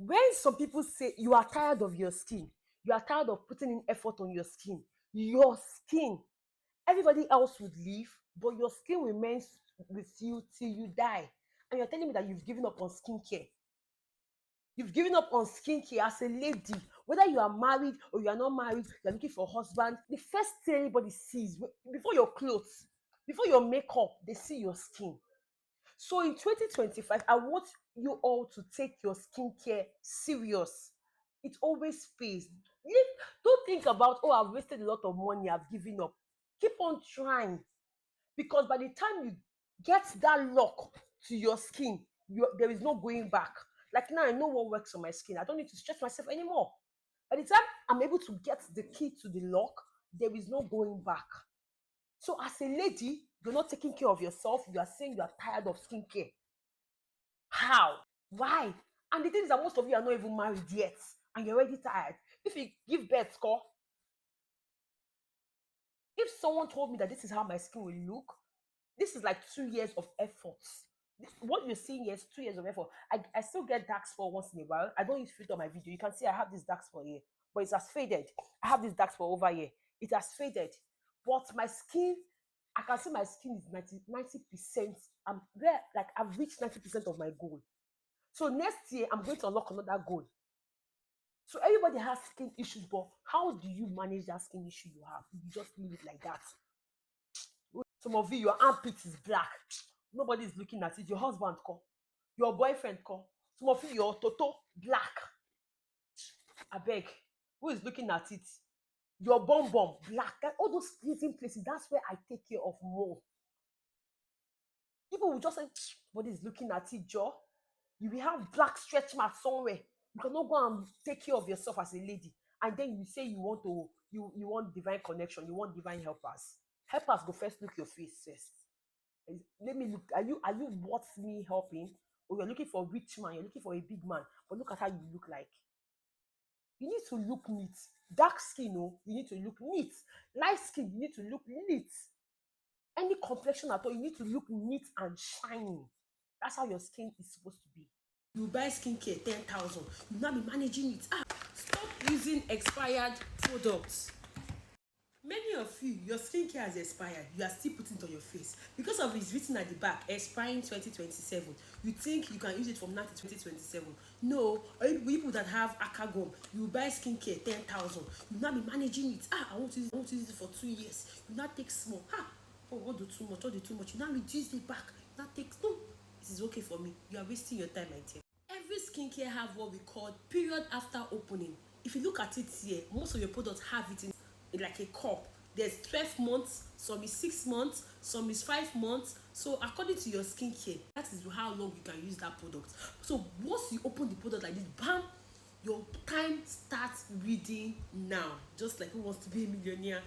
When some people say you are tired of your skin, you are tired of putting in effort on your skin, everybody else would leave, but your skin remains with you till you die. And you're telling me that you've given up on skincare. You've given up on skincare as a lady, whether you are married or you are not married, you're looking for a husband. The first thing anybody sees before your clothes, before your makeup, they see your skin. So in 2025, I want you all to take your skincare serious. It always pays. Don't think about, oh, I've wasted a lot of money, I've given up. Keep on trying, because by the time you get that lock to your skin, there is no going back. Like now, I know what works on my skin. I don't need to stress myself anymore. By the time I'm able to get the key to the lock, there is no going back. So as a lady, you're not taking care of yourself. You are saying you are tired of skincare. How? Why? And the thing is that most of you are not even married yet, and you're already tired. If you give birth, score. If someone told me that this is how my skin will look, this is like 2 years of effort. What you're seeing here is 2 years of effort. I still get dark spot once in a while. I don't use filter on my video. You can see I have this dark spot here, but it has faded. I have this dark spot over here. It has faded. But my skin, I can see my skin is 90%. I'm there, like I've reached 90% of my goal. So next year, I'm going to unlock another goal. So everybody has skin issues, but how do you manage that skin issue you have? You just leave it like that. Some of you, your armpit is black. Nobody is looking at it. Your husband call. Your boyfriend call. Some of you, your toto black. I beg. Who is looking at it? Your bum black. All those splitting places, that's where I take care of more. People will just say, "Nobody is looking at it, Joe." You will have black stretch marks somewhere. You cannot go and take care of yourself as a lady. And then you say you want divine connection, you want divine helpers. Helpers go first look your face first. Let me look. Are you worth me helping? Or you're looking for a rich man, you're looking for a big man, but look at how you look like. You need to look neat. Dark skin, oh, you need to look neat. Light skin, you need to look neat. Any complexion at all, you need to look neat and shiny. That's how your skin is supposed to be. You buy skincare 10,000, you now be managing it. Stop using expired products. Many of you, your skincare has expired. You are still putting it on your face because of it's written at the back, expiring 2027. You think you can use it from now to 2027? No. Or people that have acagum, you buy skincare 10,000. You now be managing it. I want to use it for 2 years. You now take small. Oh, what do too much? What do too much? You now reduce it back. You now take no. This is okay for me. You are wasting your time, I tell. Every skincare have what we call period after opening. If you look at it here, most of your products have it in like a cup. There's 12 months, some is 6 months, some is 5 months. So according to your skincare, that is how long you can use that product. So once you open the product like this, bam, your time starts reading now. Just like Who Wants to Be a Millionaire.